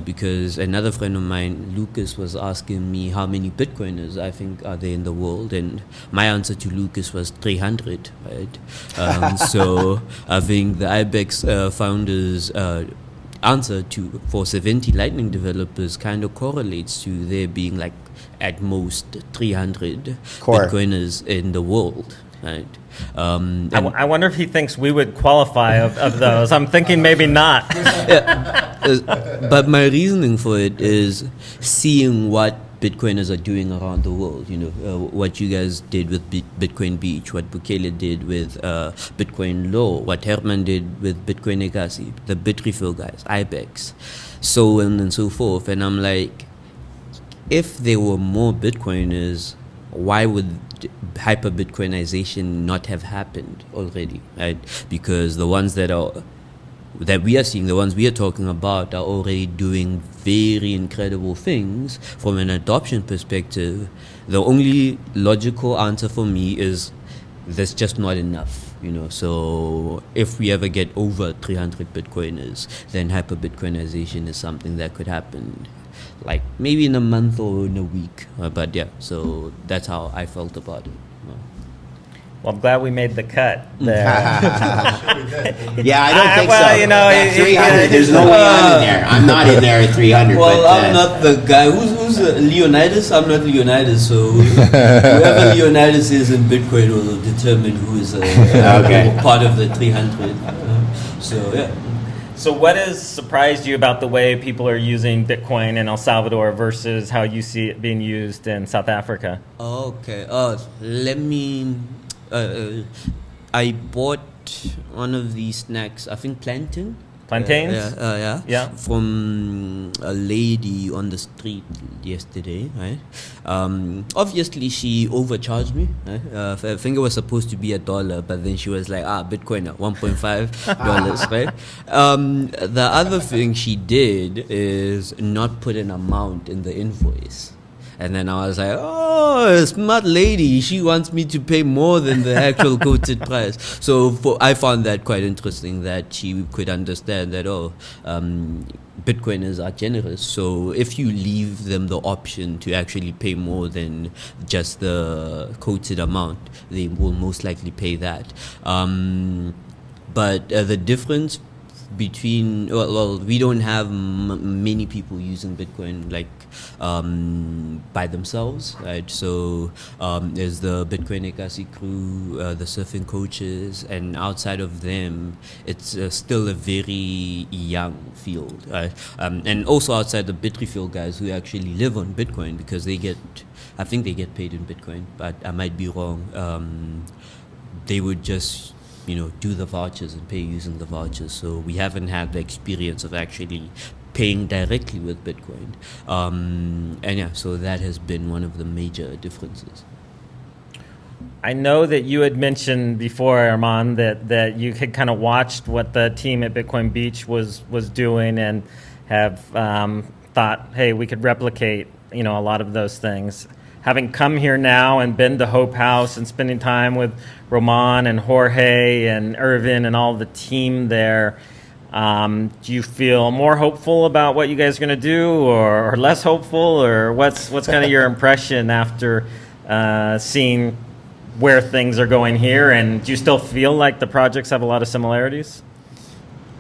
Because another friend of mine, Lucas, was asking me how many Bitcoiners I think are there in the world, and my answer to Lucas was 300, right? So I think the IBEX founders answer for 70 Lightning developers kind of correlates to there being like at most 300 Bitcoiners in the world, right? I wonder if he thinks we would qualify of those. I'm thinking maybe not. But my reasoning for it is seeing what Bitcoiners are doing around the world. What you guys did with Bitcoin Beach, what Bukele did with Bitcoin Law, what Hermann did with Bitcoin Ekasi, the Bitrefill guys, IBEX, so on and so forth. And I'm like, if there were more Bitcoiners, why would hyper Bitcoinization not have happened already, right? Because the ones that we are seeing, the ones we are talking about, are already doing very incredible things from an adoption perspective. The only logical answer for me is there's just not enough, So if we ever get over 300 Bitcoiners, then hyper Bitcoinization is something that could happen, like maybe in a month or in a week. But yeah, so that's how I felt about it. Well, I'm glad we made the cut there. Yeah, I don't think well, so. That 300, there's no way I'm in there. I'm not in there at 300. Well, but, I'm not the guy. Who's Leonidas? I'm not Leonidas, so whoever Leonidas is in Bitcoin will determine who is part of the 300. So, yeah. So what has surprised you about the way people are using Bitcoin in El Salvador versus how you see it being used in South Africa? Okay. Let me... I bought one of these snacks, I think plantain. Plantains? Yeah. From a lady on the street yesterday, right? Obviously, she overcharged me. Right? I think it was supposed to be $1, but then she was like, Bitcoin at $1.5, right? The other thing she did is not put an amount in the invoice. And then I was like, a smart lady. She wants me to pay more than the actual quoted price. So I found that quite interesting, that she could understand that, Bitcoiners are generous. So if you leave them the option to actually pay more than just the quoted amount, they will most likely pay that. But the difference between, we don't have many people using Bitcoin by themselves, right? So there's the Bitcoin Ekasi crew, the surfing coaches, and outside of them, it's still a very young field, right? And also outside the Bitrefill guys who actually live on Bitcoin, because I think they get paid in Bitcoin, but I might be wrong. They would just do the vouchers and pay using the vouchers. So we haven't had the experience of actually paying directly with Bitcoin. So that has been one of the major differences. I know that you had mentioned before, Hermann, that you had kind of watched what the team at Bitcoin Beach was doing and have thought, hey, we could replicate, a lot of those things. Having come here now and been to Hope House and spending time with Roman and Jorge and Irvin and all the team there, do you feel more hopeful about what you guys are going to do, or less hopeful, or what's kind of your impression after seeing where things are going here? And do you still feel like the projects have a lot of similarities?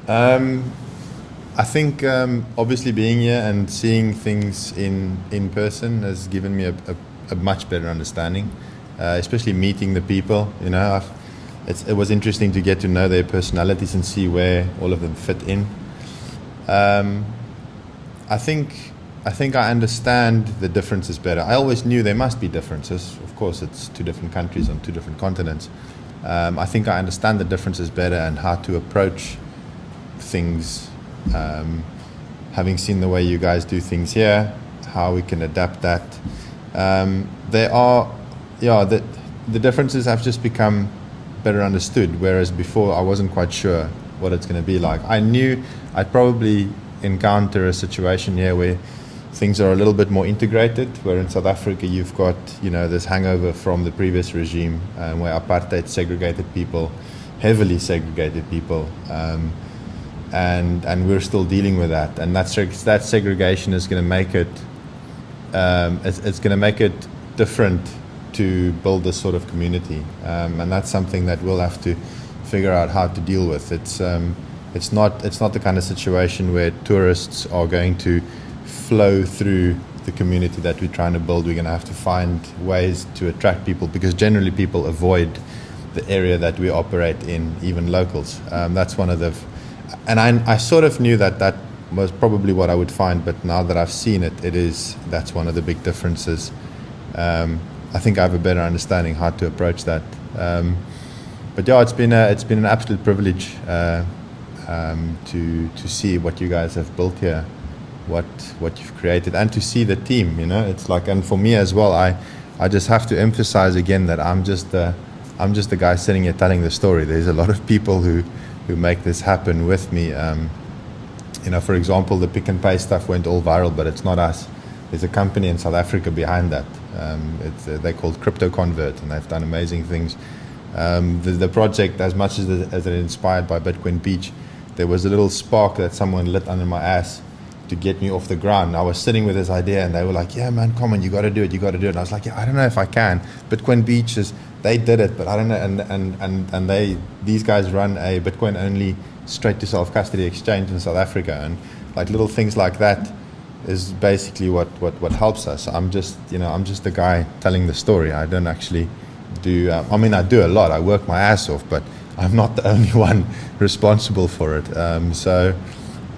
I think obviously being here and seeing things in person has given me a much better understanding, especially meeting the people. It was interesting to get to know their personalities and see where all of them fit in. I think I understand the differences better. I always knew there must be differences. Of course, it's two different countries on two different continents. I think I understand the differences better and how to approach things. Having seen the way you guys do things here, how we can adapt that. The differences have just become better understood, whereas before I wasn't quite sure what it's going to be like. I knew I'd probably encounter a situation here where things are a little bit more integrated, where in South Africa you've got this hangover from the previous regime where apartheid segregated people, heavily segregated people, and we're still dealing with that. And that segregation is going to make it it's going to make it different to build this sort of community, and that's something that we'll have to figure out how to deal with. It's not the kind of situation where tourists are going to flow through the community that we're trying to build. We're going to have to find ways to attract people, because generally people avoid the area that we operate in, even locals. That's one of the, and I sort of knew that was probably what I would find. But now that I've seen it, that's one of the big differences. I think I have a better understanding how to approach that. But yeah, it's been an absolute privilege to see what you guys have built here, what you've created, and to see the team. It's like, and for me as well, I just have to emphasize again that I'm just the guy sitting here telling the story. There's a lot of people who make this happen with me. For example, the Pick and Pay stuff went all viral, but it's not us. There's a company in South Africa behind that. They're called Crypto Convert, and they've done amazing things. The project, as much as it inspired by Bitcoin Beach, there was a little spark that someone lit under my ass to get me off the ground. I was sitting with this idea, and they were like, "Yeah, man, come on, you got to do it. And I was like, "Yeah, I don't know if I can." Bitcoin Beach they did it, but I don't know. And these guys run a Bitcoin only straight to self custody exchange in South Africa, and like little things like that is basically what helps us. I'm just the guy telling the story. I don't actually do. I do a lot. I work my ass off, but I'm not the only one responsible for it.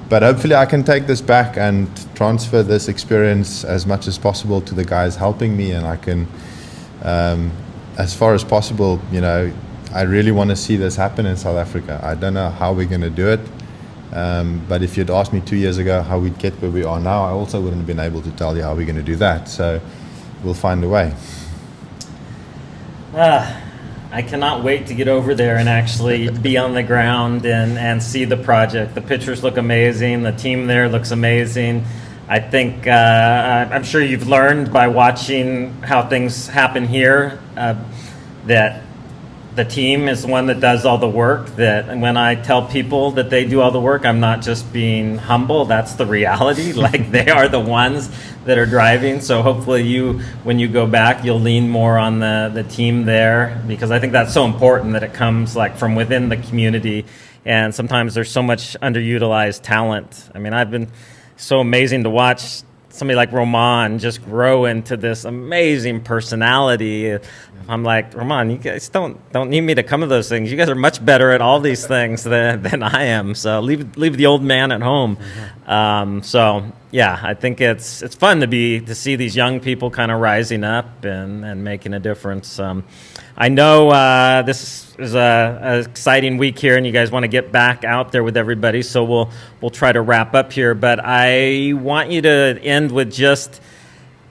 But hopefully I can take this back and transfer this experience as much as possible to the guys helping me, and I can, as far as possible, I really want to see this happen in South Africa. I don't know how we're going to do it, but if you'd asked me 2 years ago how we'd get where we are now, I also wouldn't have been able to tell you how we're going to do that. So we'll find a way. I cannot wait to get over there and actually be on the ground and see the project. The pictures look amazing. The team there looks amazing. I think, I'm sure you've learned by watching how things happen here, that the team is the one that does all the work. That when I tell people that they do all the work, I'm not just being humble. That's the reality. Like, they are the ones that are driving. So hopefully when you go back, you'll lean more on the team there, because I think that's so important that it comes like from within the community. And sometimes there's so much underutilized talent. I mean, I've been so amazing to watch somebody like Roman just grow into this amazing personality. I'm like, Roman, you guys don't need me to come to those things. You guys are much better at all these things than I am. So leave the old man at home. So yeah, I think it's fun to see these young people kind of rising up and making a difference. I know this is an exciting week here, and you guys want to get back out there with everybody. So we'll try to wrap up here, but I want you to end with just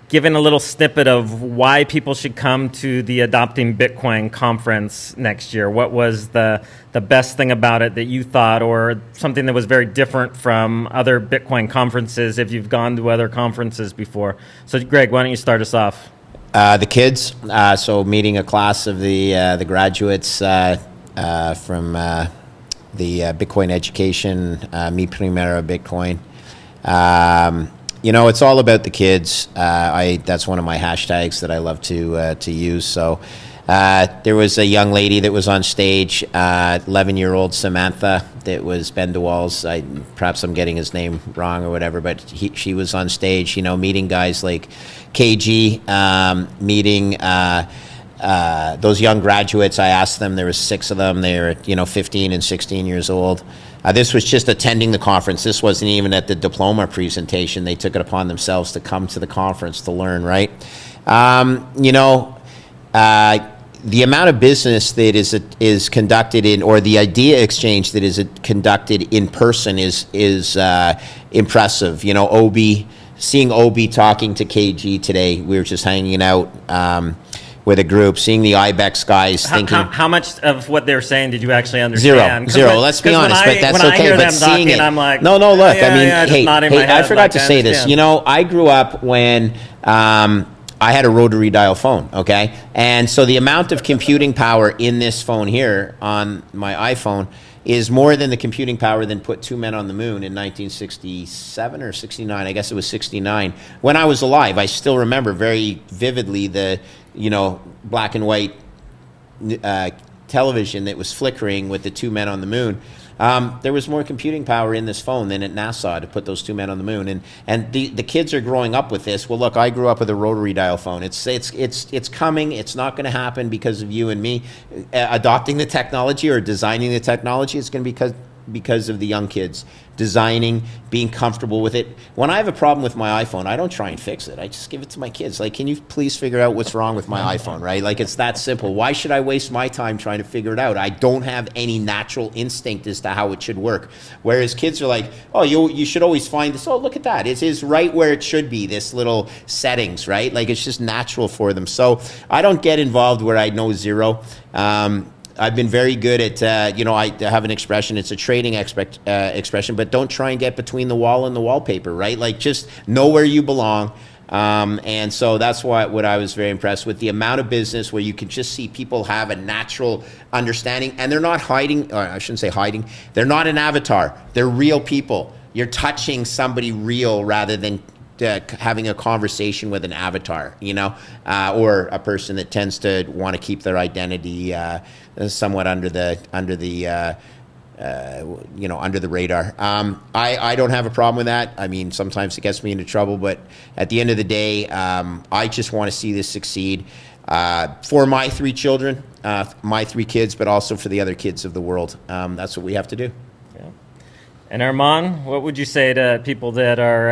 giving a little snippet of why people should come to the Adopting Bitcoin conference next year. What was the best thing about it that you thought, or something that was very different from other Bitcoin conferences if you've gone to other conferences before? So Greg, why don't you start us off? The kids, so meeting a class of the graduates from the Bitcoin education, Mi Primera Bitcoin. It's all about the kids. That's one of my hashtags that I love to use. So there was a young lady that was on stage, 11-year-old Samantha, that was Ben DeWall's. Perhaps I'm getting his name wrong or whatever, but she was on stage, meeting guys like KG, meeting those young graduates. I asked them, there was 6 of them. They were, 15 and 16 years old. This was just attending the conference. This wasn't even at the diploma presentation. They took it upon themselves to come to the conference to learn, right? The amount of business that is conducted in, or the idea exchange that is conducted in person is impressive. Seeing Obi talking to KG today, we were just hanging out with a group, seeing the IBEX guys thinking... How much of what they're saying did you actually understand? Zero. Let's be honest, but that's okay. When I hear but them seeing talking, it, I'm like... No, look, hey, I forgot to say this. I grew up when I had a rotary dial phone, okay? And so the amount of computing power in this phone here on my iPhone is more than the computing power than put 2 men on the moon in 1967 or 69. I guess it was 69. When I was alive, I still remember very vividly the black and white television that was flickering with the 2 men on the moon. There was more computing power in this phone than at NASA to put those 2 men on the moon. And the kids are growing up with this. Well, look, I grew up with a rotary dial phone. It's coming. It's not going to happen because of you and me adopting the technology or designing the technology. It's going to be because of the young kids. Designing, being comfortable with it. When I have a problem with my iPhone, I don't try and fix it. I just give it to my kids. Like, can you please figure out what's wrong with my iPhone, right? Like, it's that simple. Why should I waste my time trying to figure it out? I don't have any natural instinct as to how it should work. Whereas kids are like, oh, you should always find this. Oh, look at that. It is right where it should be, this little settings, right? Like, it's just natural for them. So I don't get involved where I know zero. I've been very good at, I have an expression, it's a trading expression, but don't try and get between the wall and the wallpaper, right? Like, just know where you belong. And so that's what I was very impressed with, the amount of business where you can just see people have a natural understanding, and they're not hiding, or I shouldn't say hiding, they're not an avatar, they're real people. You're touching somebody real rather than having a conversation with an avatar, or a person that tends to want to keep their identity somewhat under the radar. I don't have a problem with that. I mean, sometimes it gets me into trouble, but at the end of the day, I just want to see this succeed for my 3 children, my 3 kids, but also for the other kids of the world. That's what we have to do. And Hermann, what would you say to people that are,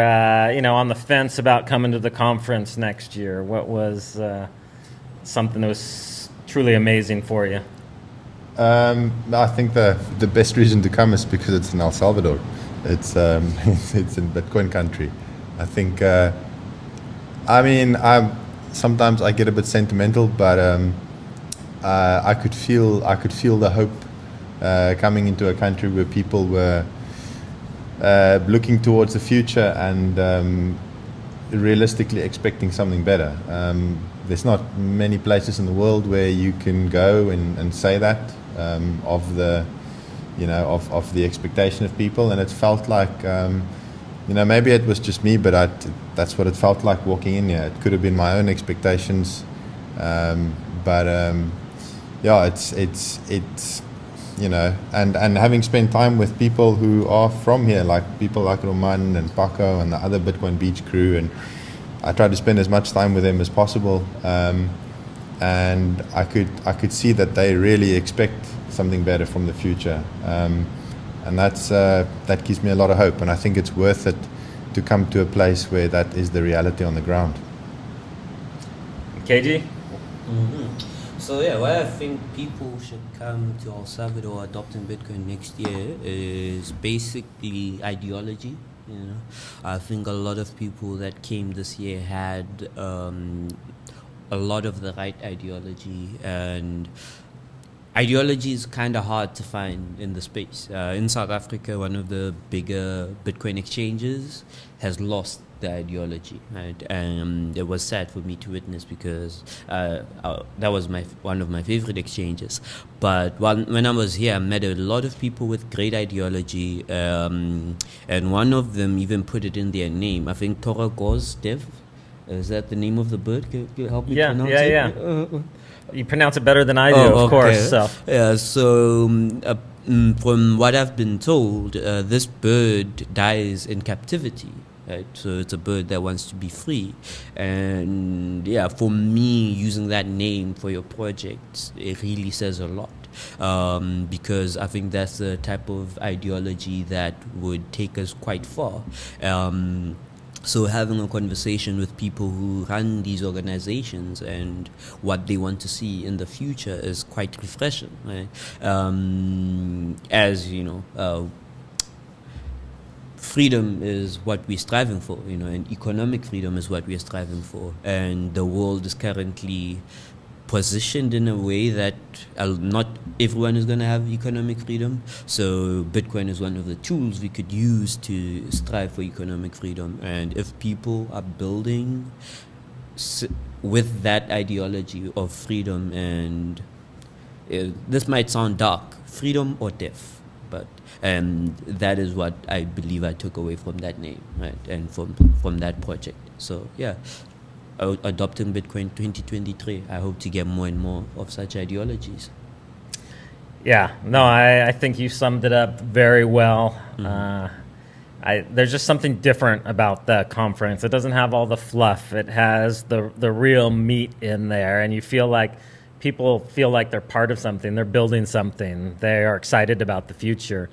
on the fence about coming to the conference next year? What was something that was truly amazing for you? I think the best reason to come is because it's in El Salvador. It's it's in Bitcoin country. I think. Sometimes I get a bit sentimental, but I could feel the hope coming into a country where people were looking towards the future and realistically expecting something better. There's not many places in the world where you can go and say that of the expectation of people, and it felt like maybe it was just me, but that's what it felt like walking in here. It could have been my own expectations, it's and having spent time with people who are from here, like people like Roman and Paco and the other Bitcoin Beach crew, and I try to spend as much time with them as possible, and I could see that they really expect something better from the future, and that gives me a lot of hope, and I think it's worth it to come to a place where that is the reality on the ground. KG? Mm-hmm. So why I think people should come to El Salvador adopting Bitcoin next year is basically ideology. I think a lot of people that came this year had a lot of the right ideology, and ideology is kind of hard to find in the space. In South Africa, one of the bigger Bitcoin exchanges has lost the ideology, right? And it was sad for me to witness because that was one of my favorite exchanges. But when I was here, I met a lot of people with great ideology, and one of them even put it in their name. I think Toragos Dev, is that the name of the bird? Can you help me pronounce it? Yeah. You pronounce it better than I do, of course. So. Yeah, so from what I've been told, this bird dies in captivity. Right? So it's a bird that wants to be free. And for me, using that name for your project, it really says a lot. Because I think that's the type of ideology that would take us quite far. So having a conversation with people who run these organizations and what they want to see in the future is quite refreshing, right? As you know, freedom is what we're striving for, and economic freedom is what we're striving for. And the world is currently positioned in a way that not everyone is going to have economic freedom. So Bitcoin is one of the tools we could use to strive for economic freedom. And if people are building with that ideology of freedom, and this might sound dark, freedom or death, but that is what I believe I took away from that name, right, and from that project. So adopting Bitcoin 2023, I hope to get more and more of such ideologies. Yeah, no, I think you summed it up very well. Mm-hmm. There's just something different about the conference. It doesn't have all the fluff. It has the real meat in there, and you feel like people feel like they're part of something. They're building something. They are excited about the future.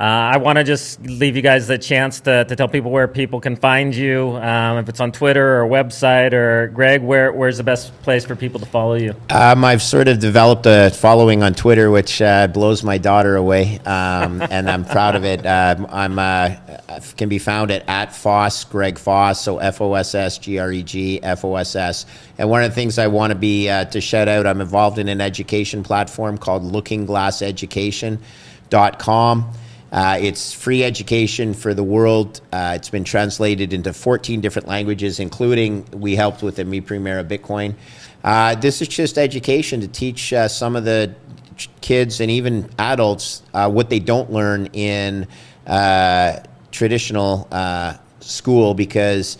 I want to just leave you guys the chance to tell people where people can find you, if it's on Twitter or website, or Greg, where's the best place for people to follow you? I've sort of developed a following on Twitter, which blows my daughter away, and I'm proud of it. Can be found at Foss, Greg Foss, so Foss, Greg, Foss. And one of the things I want to be to shout out, I'm involved in an education platform called LookingGlassEducation.com. It's free education for the world. It's been translated into 14 different languages, including we helped with the Mi Primera Bitcoin. This is just education to teach some of the kids and even adults what they don't learn in traditional school, because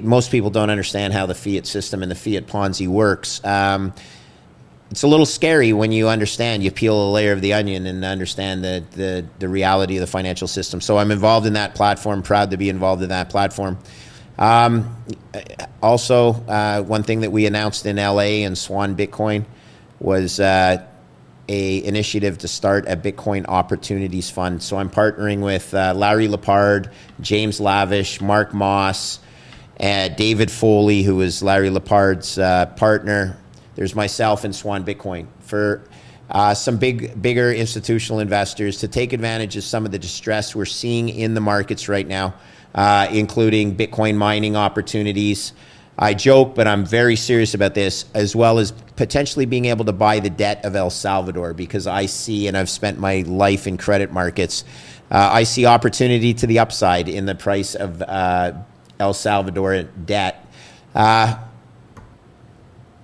most people don't understand how the fiat system and the fiat Ponzi works. It's a little scary when you understand, you peel a layer of the onion and understand the reality of the financial system. So I'm involved in that platform, proud to be involved in that platform. Also, one thing that we announced in LA and Swan Bitcoin was a initiative to start a Bitcoin Opportunities Fund. So I'm partnering with Larry Lepard, James Lavish, Mark Moss, David Foley, who is Larry Lepard's partner. There's myself and Swan Bitcoin for some bigger institutional investors to take advantage of some of the distress we're seeing in the markets right now, including Bitcoin mining opportunities. I joke, but I'm very serious about this, as well as potentially being able to buy the debt of El Salvador, because I see, and I've spent my life in credit markets, I see opportunity to the upside in the price of El Salvador debt.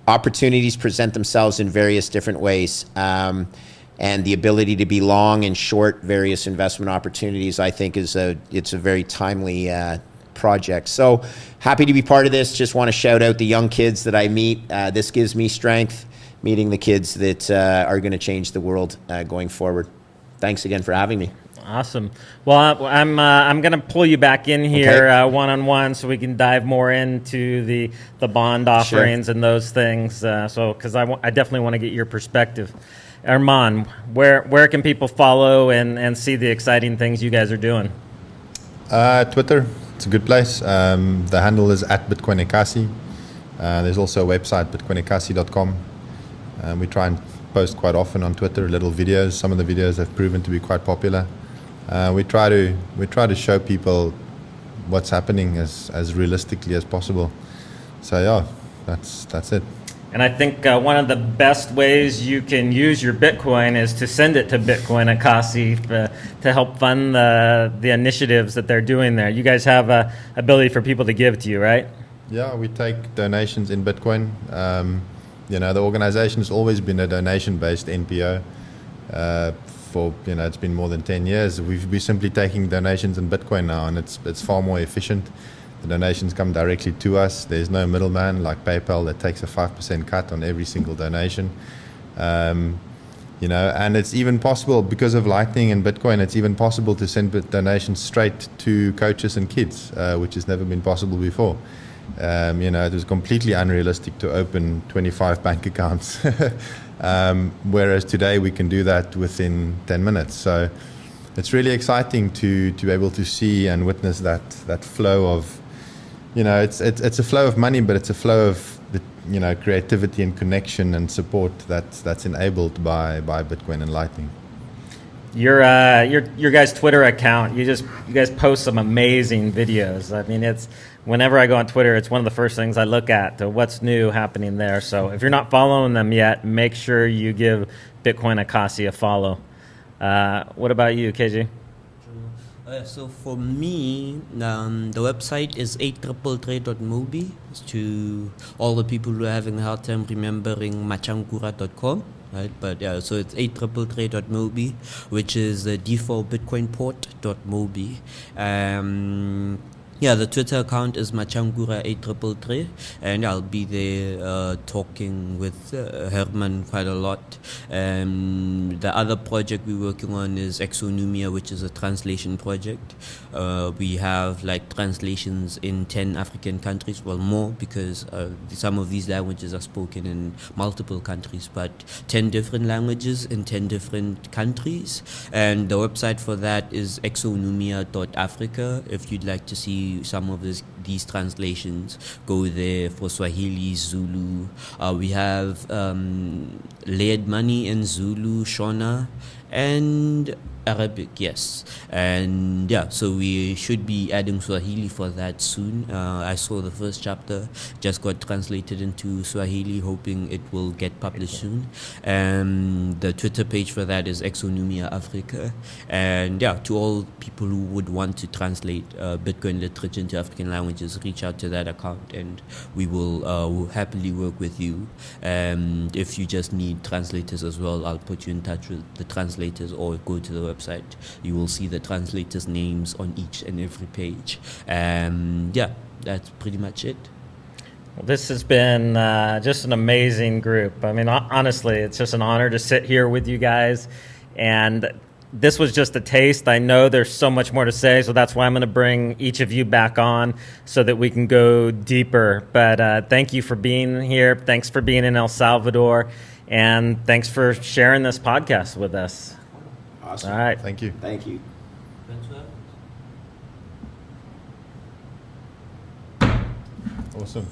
Opportunities present themselves in various different ways, and the ability to be long and short various investment opportunities, I think, it's a very timely project. So happy to be part of this. Just want to shout out the young kids that I meet. This gives me strength, meeting the kids that are going to change the world going forward. Thanks again for having me. Awesome. Well, I'm going to pull you back in here Okay. one-on-one so we can dive more into the bond offerings and those things. Because I definitely want to get your perspective. Hermann, where can people follow and see the exciting things you guys are doing? Twitter, it's a good place. The handle is @Bitcoin Ekasi. There's also a website, bitcoinekasi.com. We try and post quite often on Twitter, little videos. Some of the videos have proven to be quite popular. We try to show people what's happening as realistically as possible. So yeah, that's it. And I think one of the best ways you can use your Bitcoin is to send it to Bitcoin Ekasi to help fund the initiatives that they're doing there. You guys have a ability for people to give to you, right? Yeah, we take donations in Bitcoin. The organization has always been a donation-based NPO. It's been more than 10 years. We're simply taking donations in Bitcoin now, and it's far more efficient. The donations come directly to us. There's no middleman like PayPal that takes a 5% cut on every single donation. And it's even possible, because of Lightning and Bitcoin, it's even possible to send donations straight to coaches and kids, which has never been possible before. It was completely unrealistic to open 25 bank accounts. Whereas today we can do that within 10 minutes. So it's really exciting to be able to see and witness that flow of, it's a flow of money, but it's a flow of the, creativity and connection and support that's enabled by Bitcoin and Lightning. Your guys' Twitter account, you guys post some amazing videos. I mean, whenever I go on Twitter, it's one of the first things I look at to what's new happening there. So if you're not following them yet, make sure you give Bitcoin Ekasi a follow. What about you, KG? So for me, the website is 833.mobi. To all the people who are having a hard time remembering machankura.com. Right, but yeah, so it's 833.mobi, which is the default Bitcoin port.mobi. Yeah, the Twitter account is Machankura8333, and I'll be there talking with Hermann quite a lot. The other project we're working on is Exonumia, which is a translation project. We have like translations in 10 African countries, well more because some of these languages are spoken in multiple countries, but 10 different languages in 10 different countries. And the website for that is exonumia.africa. If you'd like to see some of these translations, go there. For Swahili, Zulu, we have layered money in Zulu, Shona, and Arabic, yes. And yeah, so we should be adding Swahili for that soon. I saw the first chapter just got translated into Swahili, hoping it will get published soon. And the Twitter page for that is Exonumia Africa. And yeah, to all people who would want to translate Bitcoin literature into African languages, reach out to that account and we will happily work with you. If you just need translators as well, I'll put you in touch with the translators, or go to the website. You will see the translators' names on each and every page. Yeah, that's pretty much it. Well, this has been just an amazing group. I mean, honestly, it's just an honor to sit here with you guys. And this was just a taste. I know there's so much more to say, so that's why I'm going to bring each of you back on so that we can go deeper. But thank you for being here. Thanks for being in El Salvador. And thanks for sharing this podcast with us. Awesome. All right. Thank you. Thank you. Awesome.